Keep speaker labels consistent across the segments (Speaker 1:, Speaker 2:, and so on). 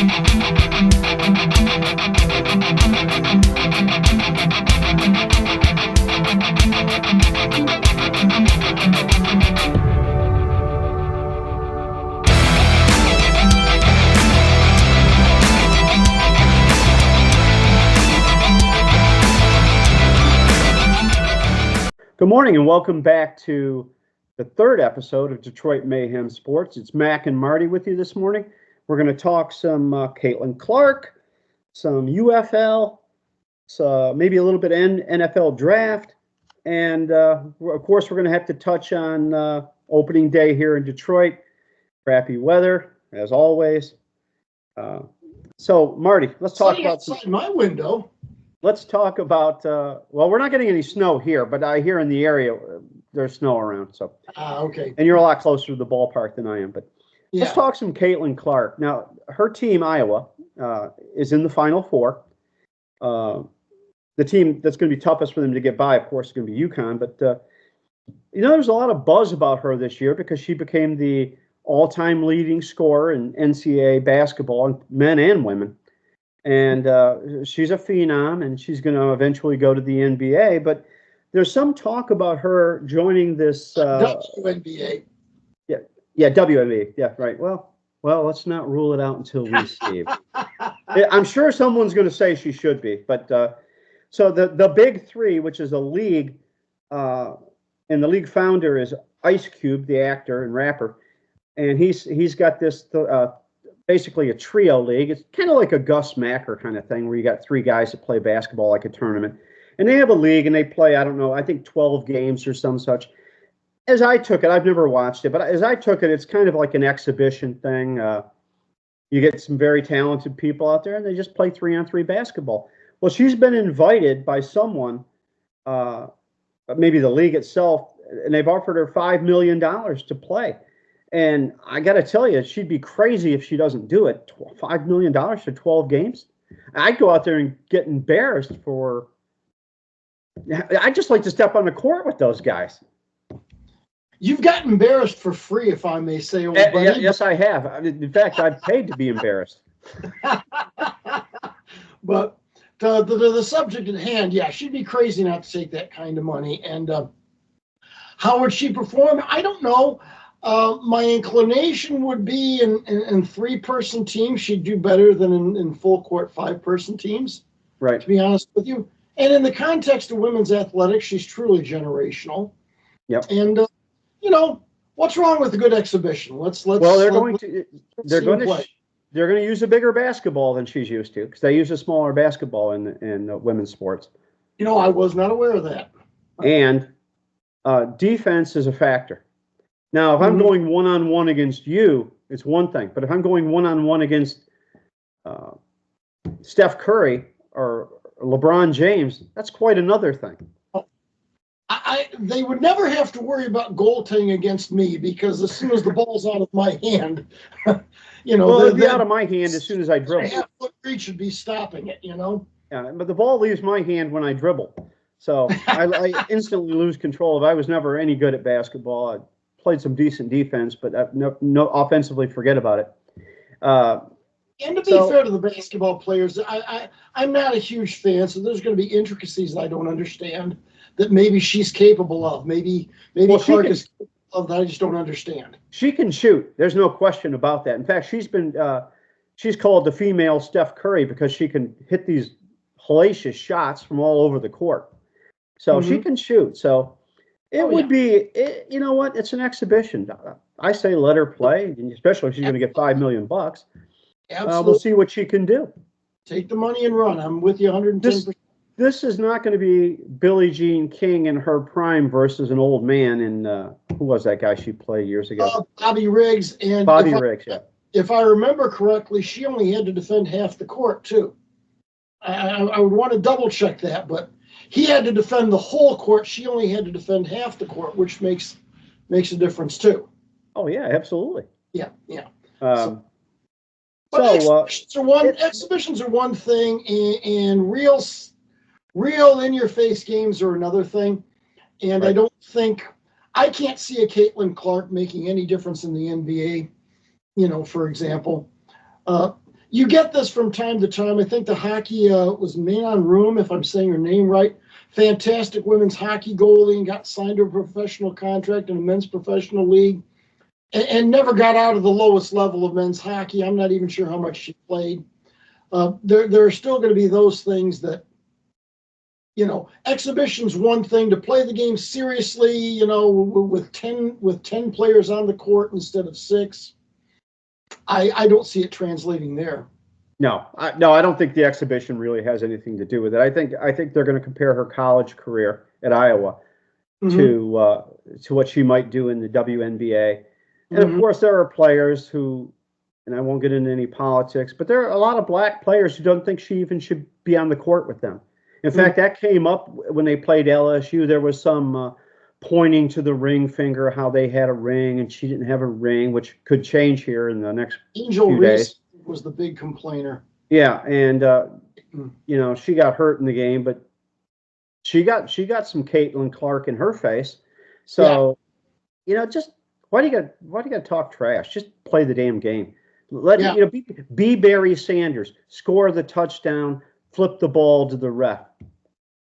Speaker 1: Good morning and welcome back to the third episode of Detroit Mayhem Sports. It's Mac and Marty with you this morning. We're going to talk some Caitlin Clark, some UFL, maybe a little bit NFL draft, and of course we're going to have to touch on opening day here in Detroit. Crappy weather as always. So Marty, let's talk about
Speaker 2: outside my window.
Speaker 1: Let's talk about, well, we're not getting any snow here, but I hear in the area there's snow around. So,
Speaker 2: Okay.
Speaker 1: And you're a lot closer to the ballpark than I am. But
Speaker 2: Yeah.
Speaker 1: let's talk some Caitlin Clark. Now, her team, Iowa, is in the Final Four. The team that's going to be toughest for them to get by, of course, is going to be UConn. But, there's a lot of buzz about her this year because she became the all-time leading scorer in NCAA basketball, men and women. And she's a phenom, and she's going to eventually go to the NBA. But there's some talk about her joining this
Speaker 2: WNBA.
Speaker 1: Yeah, WNBA. Yeah, right. Well, let's not rule it out until we see. I'm sure someone's going to say she should be. But so the Big Three, which is a league, and the league founder is Ice Cube, the actor and rapper, and he's got this. Basically a trio league. It's kind of like a Gus Macker kind of thing where you got three guys that play basketball like a tournament. And they have a league and they play, I don't know, I think 12 games or some such. As I took it, I've never watched it, but as I took it, it's kind of like an exhibition thing. You get some very talented people out there and they just play 3-on-3 basketball. Well, she's been invited by someone, maybe the league itself, and they've offered her $5 million to play. And I got to tell you, she'd be crazy if she doesn't do it. $5 million for 12 games. I'd go out there and get embarrassed for. I'd just like to step on the court with those guys.
Speaker 2: You've got embarrassed for free, if I may say, old buddy.
Speaker 1: Yes, I have. In fact, I've paid to be embarrassed.
Speaker 2: But the subject at hand, yeah, she'd be crazy not to take that kind of money. And how would she perform? I don't know. My inclination would be in three-person teams, she'd do better than in full-court five-person teams.
Speaker 1: Right.
Speaker 2: To be honest with you. And in the context of women's athletics, she's truly generational.
Speaker 1: Yep.
Speaker 2: And, what's wrong with a good exhibition? Well,
Speaker 1: they're going to use a bigger basketball than she's used to because they use a smaller basketball in women's sports.
Speaker 2: I was not aware of that.
Speaker 1: And defense is a factor. Now, if I'm going one-on-one against you, it's one thing. But if I'm going one-on-one against Steph Curry or LeBron James, that's quite another thing.
Speaker 2: They would never have to worry about goaltending against me because as soon as the ball's out of my hand,
Speaker 1: it'd be out of my hand as soon as I dribble.
Speaker 2: A half-foot reach should be stopping it,
Speaker 1: Yeah, but the ball leaves my hand when I dribble. So I instantly lose control. If I was never any good at basketball, I played some decent defense, but no offensively, forget about it.
Speaker 2: And to be fair to the basketball players, I'm not a huge fan, so there's going to be intricacies that I don't understand that maybe she's capable of. Maybe Clark is capable of that I just don't understand.
Speaker 1: She can shoot. There's no question about that. In fact, she's called the female Steph Curry because she can hit these hellacious shots from all over the court. So she can shoot. So it would be, you know what? It's an exhibition. I say let her play, especially if she's going to get $5 million.
Speaker 2: Absolutely.
Speaker 1: We'll see what she can do.
Speaker 2: Take the money and run. I'm with you 110%.
Speaker 1: This is not going to be Billie Jean King in her prime versus an old man in, who was that guy she played years ago?
Speaker 2: Bobby Riggs. And
Speaker 1: Riggs, yeah.
Speaker 2: If I remember correctly, she only had to defend half the court, too. I would want to double check that, but he had to defend the whole court. She only had to defend half the court, which makes a difference, too.
Speaker 1: Oh, yeah, absolutely.
Speaker 2: Yeah. Exhibitions are one thing, and real in-your-face games are another thing. And right. I can't see a Caitlin Clark making any difference in the NBA. For example, you get this from time to time. I think the hockey was Manon Room, if I'm saying her name right. Fantastic women's hockey goalie and got signed to a professional contract in a men's professional league and never got out of the lowest level of men's hockey. I'm not even sure how much she played. There are still going to be those things that, exhibition's one thing. To play the game seriously, with 10 players on the court instead of 6, I don't see it translating there.
Speaker 1: No, I don't think the exhibition really has anything to do with it. I think they're going to compare her college career at Iowa to what she might do in the WNBA. And of course, there are players who, and I won't get into any politics, but there are a lot of black players who don't think she even should be on the court with them. In fact, that came up when they played LSU. There was some pointing to the ring finger, how they had a ring and she didn't have a ring, which could change here in the next few days.
Speaker 2: Was the big complainer.
Speaker 1: Yeah, and she got hurt in the game, but she got some Caitlin Clark in her face. So, just why do you got to talk trash? Just play the damn game. Be Barry Sanders, score the touchdown, flip the ball to the ref.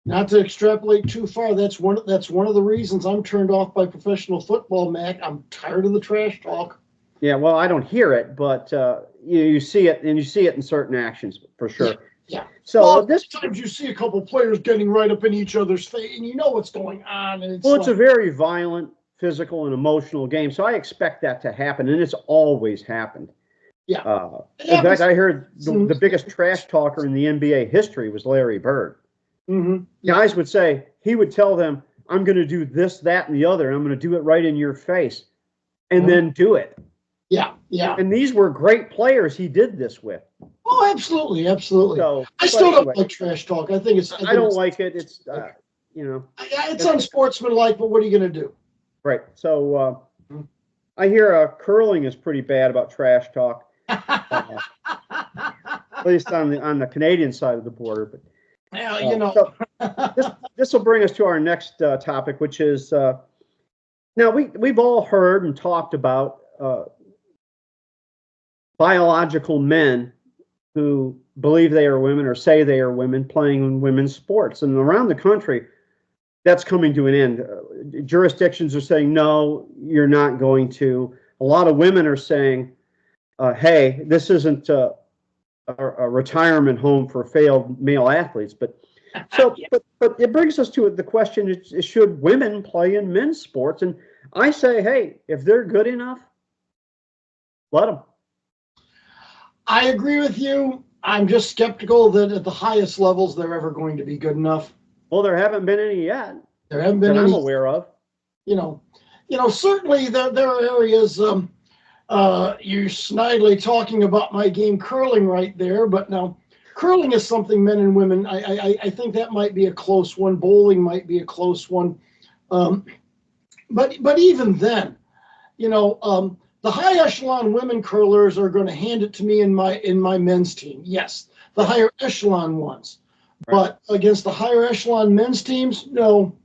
Speaker 2: Not to extrapolate too far, that's one of the reasons I'm turned off by professional football, Mac. I'm tired of the trash talk.
Speaker 1: Yeah, well, I don't hear it, but you see it, and you see it in certain actions for sure.
Speaker 2: Yeah.
Speaker 1: So
Speaker 2: sometimes you see a couple players getting right up in each other's face, and you know what's going on. And
Speaker 1: it's a very violent, physical, and emotional game, so I expect that to happen, and it's always happened.
Speaker 2: Yeah.
Speaker 1: In fact, I heard the biggest trash talker in the NBA history was Larry Bird.
Speaker 2: Mm-hmm.
Speaker 1: Guys would say, he would tell them, I'm going to do this, that, and the other, and I'm going to do it right in your face, and then do it.
Speaker 2: Yeah, yeah.
Speaker 1: And these were great players he did this with.
Speaker 2: Oh, absolutely, absolutely.
Speaker 1: So,
Speaker 2: I still don't like trash talk. I think it's.
Speaker 1: I don't like it. It's,
Speaker 2: it's unsportsmanlike, but what are you going to do?
Speaker 1: Right. So I hear curling is pretty bad about trash talk, at least on the Canadian side of the border. But
Speaker 2: well,
Speaker 1: so this will bring us to our next topic, which is now we've all heard and talked about biological men who believe they are women or say they are women playing in women's sports. And around the country, that's coming to an end. Jurisdictions are saying, no, you're not going to. A lot of women are saying, hey, this isn't a retirement home for failed male athletes. But it brings us to the question, is should women play in men's sports? And I say, hey, if they're good enough, let them.
Speaker 2: I agree with you. I'm just skeptical that at the highest levels they're ever going to be good enough.
Speaker 1: Well, there haven't been any yet.
Speaker 2: There haven't been
Speaker 1: that
Speaker 2: any
Speaker 1: I'm aware of.
Speaker 2: Certainly there are areas. You're snidely talking about my game curling right there, but now curling is something men and women. I think that might be a close one. Bowling might be a close one. But even then, the high echelon women curlers are going to hand it to me in my men's team. Yes, the higher echelon ones. Right. But against the higher echelon men's teams, no.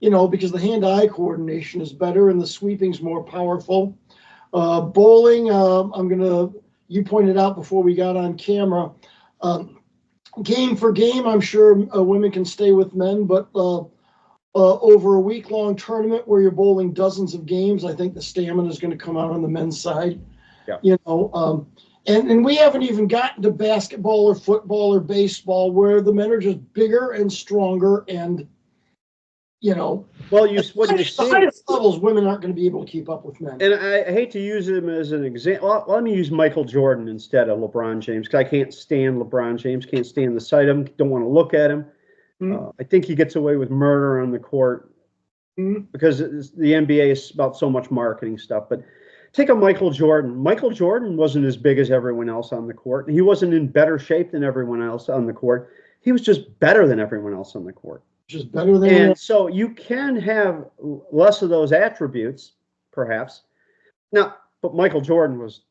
Speaker 2: Because the hand-eye coordination is better and the sweeping's more powerful. Bowling, you pointed out before we got on camera, game for game, I'm sure women can stay with men, but over a week-long tournament where you're bowling dozens of games, I think the stamina is going to come out on the men's side.
Speaker 1: Yeah.
Speaker 2: And we haven't even gotten to basketball or football or baseball where the men are just bigger and stronger and,
Speaker 1: well,
Speaker 2: the highest levels, women aren't going to be able to keep up with men.
Speaker 1: And I hate to use him as an example. Well, let me use Michael Jordan instead of LeBron James, because I can't stand LeBron James, can't stand the sight of him, don't want to look at him. I think he gets away with murder on the court because the NBA is about so much marketing stuff. But take a Michael Jordan. Michael Jordan wasn't as big as everyone else on the court. He wasn't in better shape than everyone else on the court. He was just better than everyone else on the court.
Speaker 2: Just better than.
Speaker 1: And so you can have less of those attributes, perhaps. Now, but Michael Jordan was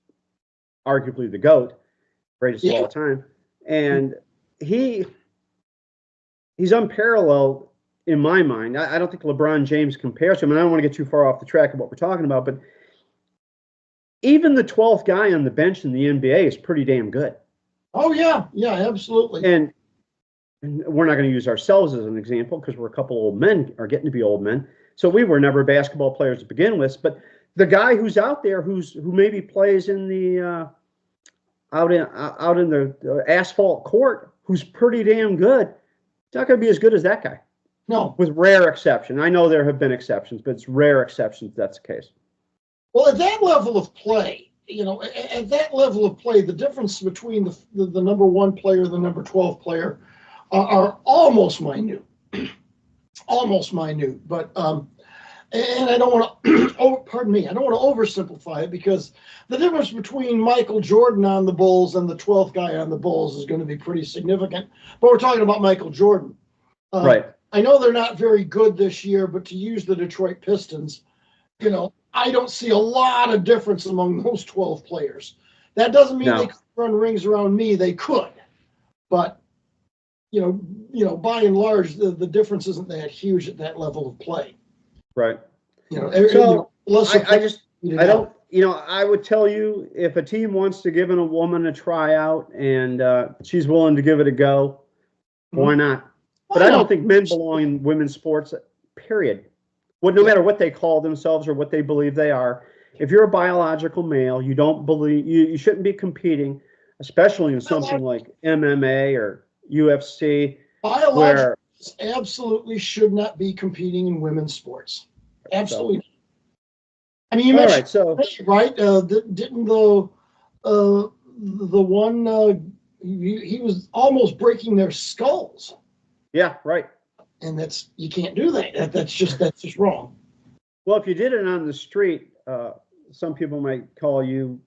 Speaker 1: arguably the GOAT, greatest of all time. And he's unparalleled in my mind. I don't think LeBron James compares to him, and I don't want to get too far off the track of what we're talking about, but even the 12th guy on the bench in the NBA is pretty damn good.
Speaker 2: Oh yeah, yeah, absolutely.
Speaker 1: And we're not going to use ourselves as an example because we're a couple old men, are getting to be old men. So we were never basketball players to begin with. But the guy who's out there who maybe plays in the out in the asphalt court, who's pretty damn good, it's not going to be as good as that guy.
Speaker 2: No.
Speaker 1: With rare exception. I know there have been exceptions, but it's rare exceptions that's the case.
Speaker 2: Well, at that level of play, at that level of play, the difference between the number 1 player and the number 12 player are almost minute. Almost minute. But and I don't want to pardon me, I don't want to oversimplify it, because the difference between Michael Jordan on the Bulls and the 12th guy on the Bulls is going to be pretty significant. But we're talking about Michael Jordan.
Speaker 1: Right.
Speaker 2: I know they're not very good this year, but to use the Detroit Pistons, I don't see a lot of difference among those 12 players. That doesn't mean they could run rings around me. They could. But, by and large, the difference isn't that huge at that level of play.
Speaker 1: Right.
Speaker 2: So
Speaker 1: I would tell you, if a team wants to give a woman a tryout and she's willing to give it a go, why not? But I don't think men belong in women's sports, period. No matter what they call themselves or what they believe they are. If you're a biological male, you don't believe you shouldn't be competing, especially in something like MMA or UFC.
Speaker 2: Biologicals absolutely should not be competing in women's sports. Absolutely. So. I mean, you mentioned, right? Didn't the one he was almost breaking their skulls?
Speaker 1: Yeah, right.
Speaker 2: And you can't do that. That's just wrong.
Speaker 1: Well, if you did it on the street, some people might call you.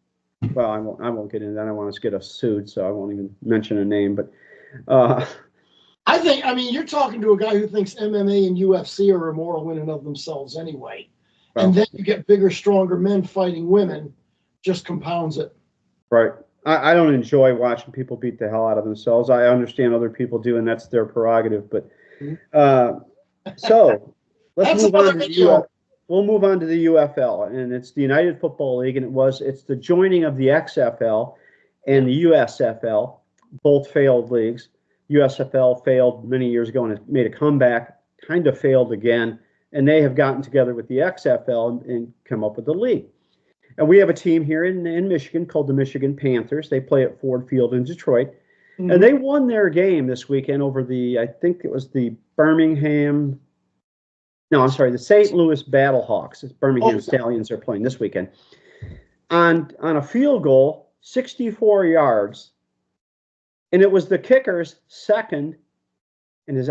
Speaker 1: Well, I won't get into that. I don't want us to get us sued, so I won't even mention a name. But
Speaker 2: I mean, you're talking to a guy who thinks MMA and UFC are immoral in and of themselves anyway. Well, and then you get bigger, stronger men fighting women, just compounds it.
Speaker 1: Right. I don't enjoy watching people beat the hell out of themselves. I understand other people do, and that's their prerogative. But so let's move on to we'll move on to the UFL, and it's the United Football League, and it's the joining of the XFL and the USFL, both failed leagues. USFL failed many years ago and it made a comeback, kind of failed again, and they have gotten together with the XFL and come up with a league. And we have a team here in Michigan called the Michigan Panthers. They play at Ford Field in Detroit. Mm-hmm. And they won their game this weekend over I think it was the the St. Louis Battlehawks. It's Birmingham Stallions are playing this weekend. On a field goal, 64 yards. And it was the kicker's second. And his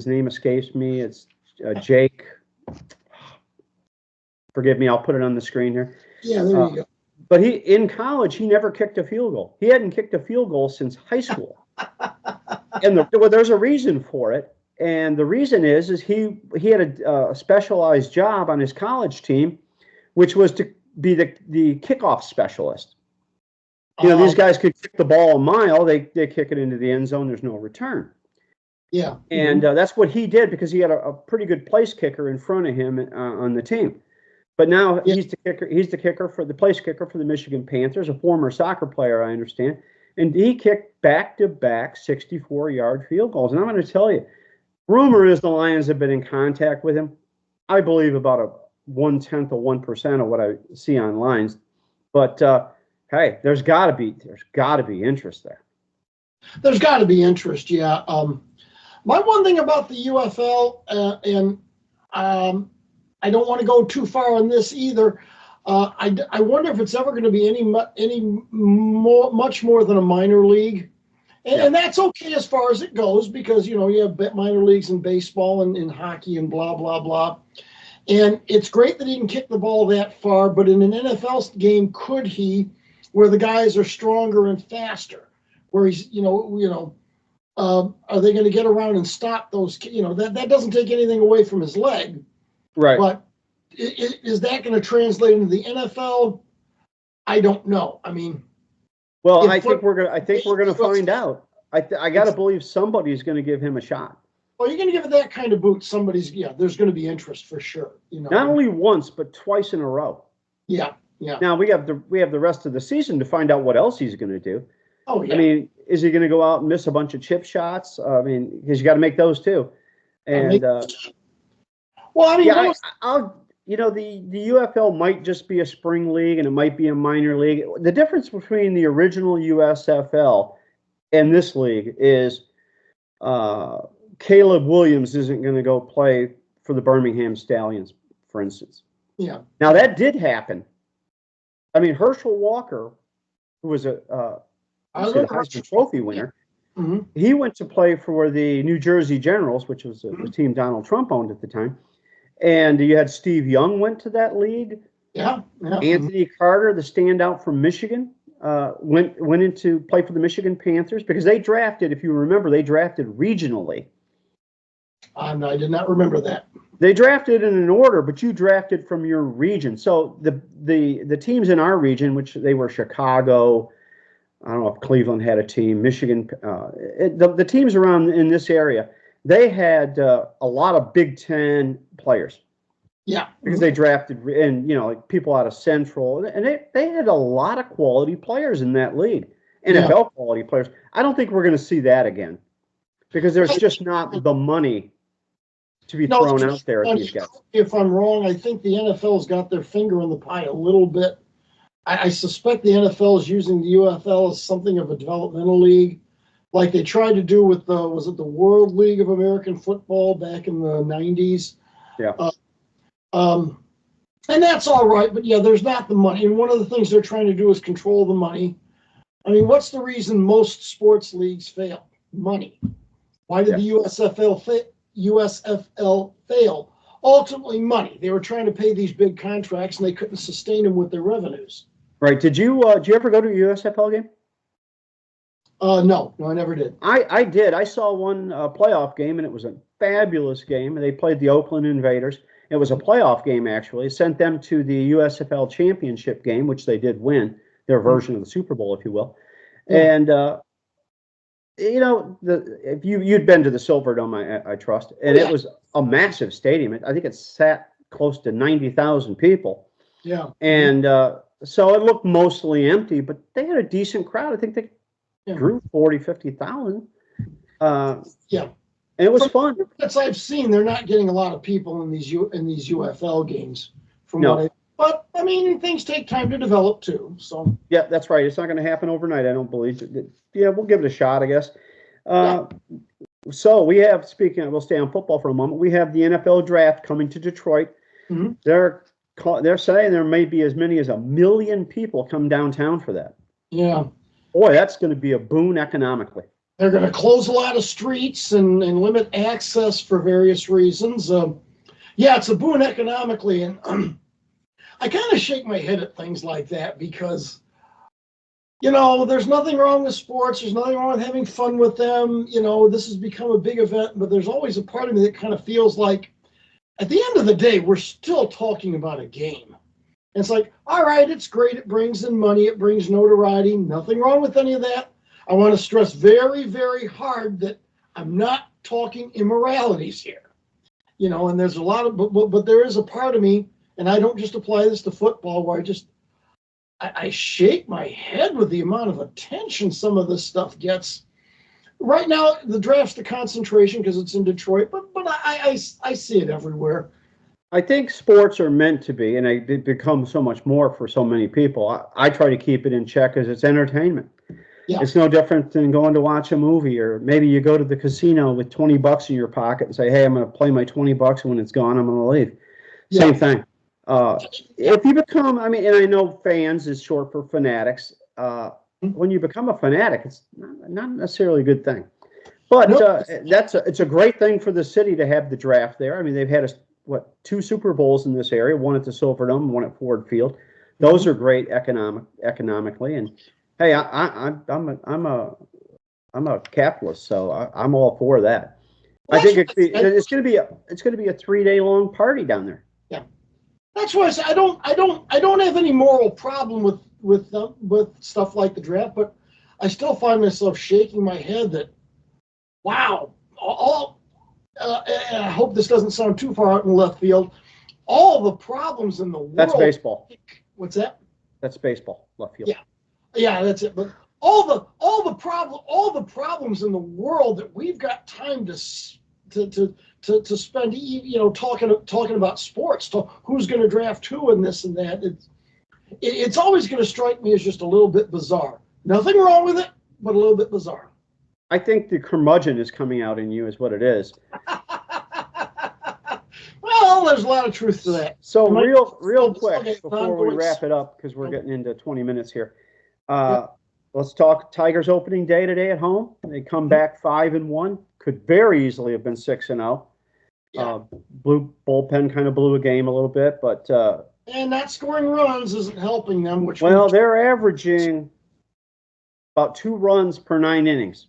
Speaker 1: name escapes me. It's Jake. Forgive me, I'll put it on the screen here.
Speaker 2: Yeah, there you go.
Speaker 1: But in college, he never kicked a field goal. He hadn't kicked a field goal since high school. And there's a reason for it. And the reason is he had a specialized job on his college team, which was to be the kickoff specialist. These guys could kick the ball a mile. They kick it into the end zone. There's no return.
Speaker 2: Yeah.
Speaker 1: And that's what he did because he had a pretty good place kicker in front of him on the team. But now he's the kicker. He's the place kicker for the Michigan Panthers, a former soccer player, I understand. And he kicked back-to-back 64-yard field goals. And I'm going to tell you, rumor is the Lions have been in contact with him. I believe about 0.1% of what I see online. But hey, there's got to be interest there.
Speaker 2: There's got to be interest, yeah. My one thing about the UFL, I don't want to go too far on this either. I wonder if it's ever going to be much more than a minor league, and that's okay as far as it goes because you have minor leagues in baseball and in hockey and blah blah blah, and it's great that he can kick the ball that far. But in an NFL game, could he, where the guys are stronger and faster, where he's are they going to get around and stop those? That doesn't take anything away from his leg.
Speaker 1: Right.
Speaker 2: But is that going to translate into the NFL? I don't know. I mean,
Speaker 1: well, I think we're going to find out. I got to believe somebody's going to give him a shot.
Speaker 2: Well, you're going to give it that kind of boot. There's going to be interest for sure.
Speaker 1: Not only once, but twice in a row.
Speaker 2: Yeah, yeah.
Speaker 1: Now we have the rest of the season to find out what else he's going to do.
Speaker 2: Oh yeah.
Speaker 1: I mean, is he going to go out and miss a bunch of chip shots? I mean, because you got to make those too. And
Speaker 2: well, I mean,
Speaker 1: yeah, I'll the UFL might just be a spring league and it might be a minor league. The difference between the original USFL and this league is Caleb Williams isn't going to go play for the Birmingham Stallions, for instance.
Speaker 2: Yeah.
Speaker 1: Now that did happen. I mean, Herschel Walker, who was a Heisman Trophy winner, he went to play for the New Jersey Generals, which was the team Donald Trump owned at the time. And you had Steve Young went to that league.
Speaker 2: Yeah.
Speaker 1: Anthony Carter, the standout from Michigan, went into play for the Michigan Panthers because they drafted, if you remember, they drafted regionally.
Speaker 2: I did not remember that.
Speaker 1: They drafted in an order, but you drafted from your region. So the teams in our region, which they were Chicago, I don't know if Cleveland had a team, Michigan, the teams around in this area, they had a lot of Big Ten players.
Speaker 2: Yeah.
Speaker 1: Because they drafted, and like people out of Central, and they had a lot of quality players in that league, NFL quality players. I don't think we're going to see that again because there's just not the money to be thrown out there at these guys.
Speaker 2: If I'm wrong, I think the NFL's got their finger in the pie a little bit. I suspect the NFL is using the UFL as something of a developmental league, like they tried to do with was it the World League of American Football back in the 90s?
Speaker 1: Yeah.
Speaker 2: And that's all right, but yeah, there's not the money. And one of the things they're trying to do is control the money. I mean, what's the reason most sports leagues fail? Money. Why did the USFL fail? Ultimately, money. They were trying to pay these big contracts, and they couldn't sustain them with their revenues.
Speaker 1: Right. Did you ever go to a USFL game?
Speaker 2: No, I never did.
Speaker 1: I did. I saw one playoff game, and it was a fabulous game. They played the Oakland Invaders. It was a playoff game, actually. It sent them to the USFL championship game, which they did win, their version of the Super Bowl, if you will. Yeah. And, if you'd been to the Silverdome, I trust, and it was a massive stadium. I think it sat close to 90,000 people.
Speaker 2: Yeah.
Speaker 1: And so it looked mostly empty, but they had a decent crowd. I think they drew 40, 50,000.
Speaker 2: Yeah.
Speaker 1: And it was fun.
Speaker 2: As I've seen, they're not getting a lot of people in these UFL games. But I mean, things take time to develop too. So
Speaker 1: yeah, that's right. It's not going to happen overnight. I don't believe. Yeah, we'll give it a shot, I guess. So we have. We'll stay on football for a moment. We have the NFL draft coming to Detroit. Mm-hmm. They're saying there may be as many as 1 million people come downtown for that.
Speaker 2: Yeah.
Speaker 1: Boy, that's going to be a boon economically.
Speaker 2: They're going to close a lot of streets and limit access for various reasons. It's a boon economically. And I kind of shake my head at things like that because, there's nothing wrong with sports. There's nothing wrong with having fun with them. This has become a big event, but there's always a part of me that kind of feels like at the end of the day, we're still talking about a game. And it's like, all right, it's great. It brings in money. It brings notoriety. Nothing wrong with any of that. I want to stress very, very hard that I'm not talking immoralities here, and there's a lot of, but there is a part of me, and I don't just apply this to football where I shake my head with the amount of attention some of this stuff gets. Right now, the draft's the concentration because it's in Detroit, but I see it everywhere.
Speaker 1: I think sports are meant to be, and it becomes so much more for so many people. I try to keep it in check because it's entertainment. Yeah. It's no different than going to watch a movie, or maybe you go to the casino with $20 in your pocket and say, hey, I'm going to play my $20. When it's gone, I'm going to leave. Yeah. Same thing. If you become, and I know fans is short for fanatics. When you become a fanatic, it's not necessarily a good thing. But it's a great thing for the city to have the draft there. They've had 2 Super Bowls in this area, one at the Silverdome, one at Ford Field. Those are great economically, and hey, I'm a capitalist, so I'm all for that. I think it's going to be a 3-day long party down there.
Speaker 2: Yeah, that's why I say I don't have any moral problem with stuff like the draft, but I still find myself shaking my head that, wow, and I hope this doesn't sound too far out in left field. All the problems in the world.
Speaker 1: That's baseball.
Speaker 2: What's that?
Speaker 1: That's baseball, left field.
Speaker 2: Yeah. Yeah, that's it. But all the problems in the world that we've got time to spend, talking about sports, who's going to draft who and this and that. It's always going to strike me as just a little bit bizarre. Nothing wrong with it, but a little bit bizarre.
Speaker 1: I think the curmudgeon is coming out in you, is what it is.
Speaker 2: Well, there's a lot of truth to that.
Speaker 1: So real quick before we wrap it up, because we're getting into 20 minutes here. Let's talk Tigers opening day today at home. They come back 5-1. Could very easily have been 6-0. Blue bullpen kind of blew a game a little bit, but
Speaker 2: and not scoring runs isn't helping them.
Speaker 1: They're averaging about 2 runs per 9 innings.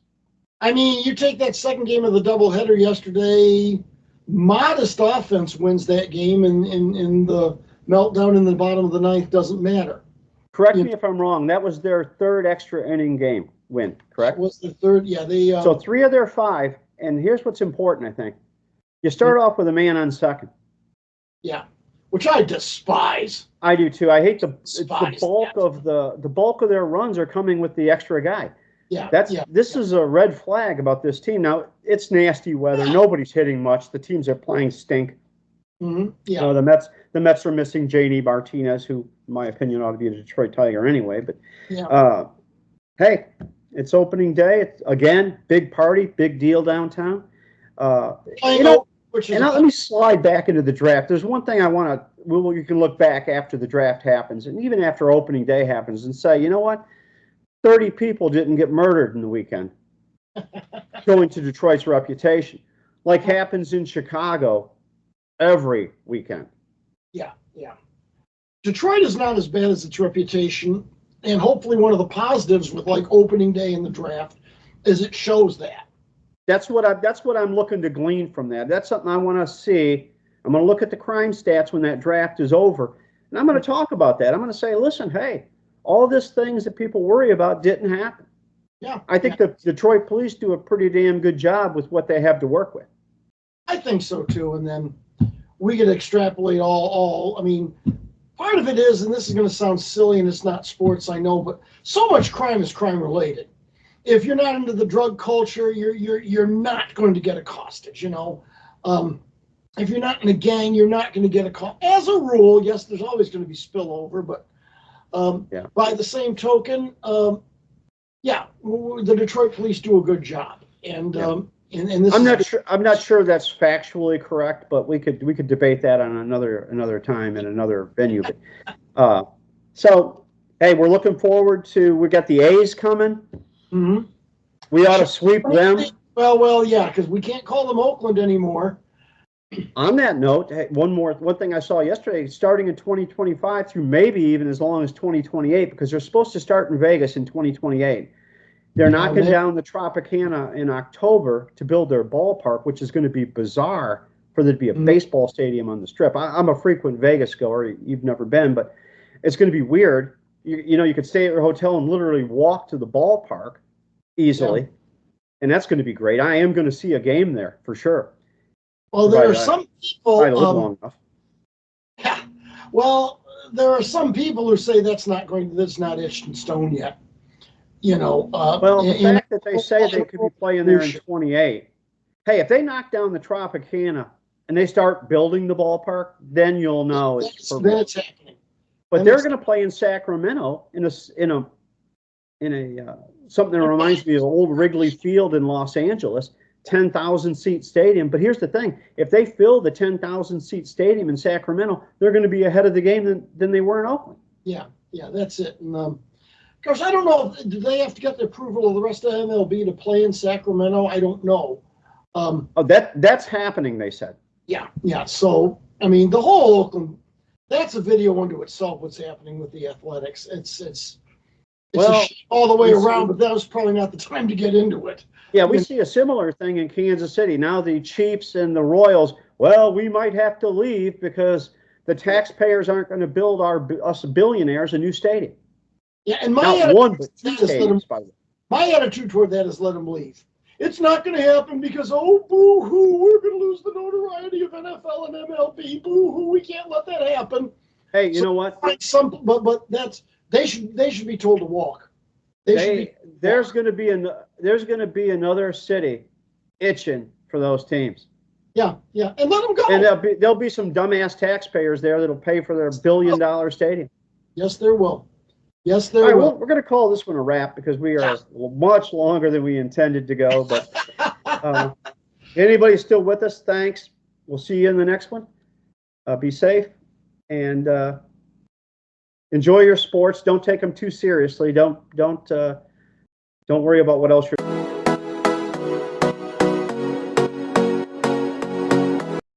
Speaker 2: I mean, you take that second game of the doubleheader yesterday. Modest offense wins that game, and in the meltdown in the bottom of the ninth doesn't matter.
Speaker 1: Correct me if I'm wrong. That was their 3rd extra inning game win, correct?
Speaker 2: That was the 3rd, yeah.
Speaker 1: So 3 of their 5, and here's what's important, I think. You start off with a man on second.
Speaker 2: Yeah, which I despise.
Speaker 1: I do too. I hate the bulk of their runs are coming with the extra guy.
Speaker 2: Yeah,
Speaker 1: This is a red flag about this team. Now, it's nasty weather. Nobody's hitting much. The teams are playing stink.
Speaker 2: Mm-hmm. Yeah.
Speaker 1: The Mets are missing J.D. Martinez, who, in my opinion, ought to be a Detroit Tiger anyway. But hey, it's opening day. It's, again, big party, big deal downtown. Let me slide back into the draft. There's one thing I want to. Well, you can look back after the draft happens, and even after opening day happens, and say, you know what? 30 people didn't get murdered in the weekend, going to Detroit's reputation, like happens in Chicago every weekend.
Speaker 2: Yeah. Detroit is not as bad as its reputation, and hopefully one of the positives with like opening day in the draft is it shows that.
Speaker 1: That's what I'm looking to glean from that. That's something I want to see. I'm going to look at the crime stats when that draft is over, and I'm going to talk about that. I'm going to say, listen, hey, all these things that people worry about didn't happen.
Speaker 2: Yeah,
Speaker 1: I think the Detroit police do a pretty damn good job with what they have to work with.
Speaker 2: I think so too. And then we could extrapolate all. I mean, part of it is, and this is going to sound silly, and it's not sports, I know, but so much crime is crime related. If you're not into the drug culture, you're not going to get accosted. If you're not in a gang, you're not going to get accosted. As a rule, yes, there's always going to be spillover, but by the same token, the Detroit police do a good job, and this
Speaker 1: I'm not sure that's factually correct, but we could debate that on another time in another venue. But so hey, we're looking forward to. We got the A's coming.
Speaker 2: Mm-hmm.
Speaker 1: We ought to sweep them.
Speaker 2: Well, yeah, because we can't call them Oakland anymore.
Speaker 1: On that note, hey, one thing I saw yesterday, starting in 2025 through maybe even as long as 2028, because they're supposed to start in Vegas in 2028. They're knocking down the Tropicana in October to build their ballpark, which is going to be bizarre for there to be a baseball stadium on the Strip. I'm a frequent Vegas goer. You've never been, but it's going to be weird. You could stay at your hotel and literally walk to the ballpark easily, and that's going to be great. I am going to see a game there for sure.
Speaker 2: Well, there are some people.
Speaker 1: I live long enough.
Speaker 2: Yeah. Well, there are some people who say that's not etched in stone yet.
Speaker 1: The fact that they say they could be playing there in 28. Hey, if they knock down the Tropicana and they start building the ballpark, then you'll know
Speaker 2: then it's happening.
Speaker 1: But they're going to play in Sacramento in a something that reminds me of old Wrigley Field in Los Angeles. 10,000 seat stadium. But here's the thing. If they fill the 10,000 seat stadium in Sacramento, they're going to be ahead of the game than they were in Oakland.
Speaker 2: Yeah, that's it. And, of course, I don't know. Do they have to get the approval of the rest of MLB to play in Sacramento? I don't know.
Speaker 1: That's happening, they said.
Speaker 2: Yeah. So, I mean, the whole Oakland, that's a video unto itself, what's happening with the Athletics. It's all the way around, but that was probably not the time to get into it.
Speaker 1: Yeah, we see a similar thing in Kansas City. Now the Chiefs and the Royals, well, we might have to leave because the taxpayers aren't going to build us billionaires a new stadium.
Speaker 2: Yeah, and my attitude toward that is let them leave. It's not going to happen because, boo-hoo, we're going to lose the notoriety of NFL and MLB. Boo-hoo, we can't let that happen.
Speaker 1: Hey, you know what?
Speaker 2: But they should be told to walk. They should be.
Speaker 1: There's going to be another city itching for those teams.
Speaker 2: Yeah, and let them go.
Speaker 1: And there'll be some dumbass taxpayers there that'll pay for their billion-dollar stadium.
Speaker 2: Yes, there will. Yes, there
Speaker 1: All right,
Speaker 2: will.
Speaker 1: well, we're going to call this one a wrap because we are much longer than we intended to go. But anybody still with us? Thanks. We'll see you in the next one. Be safe and enjoy your sports. Don't take them too seriously. Don't worry about what else you're.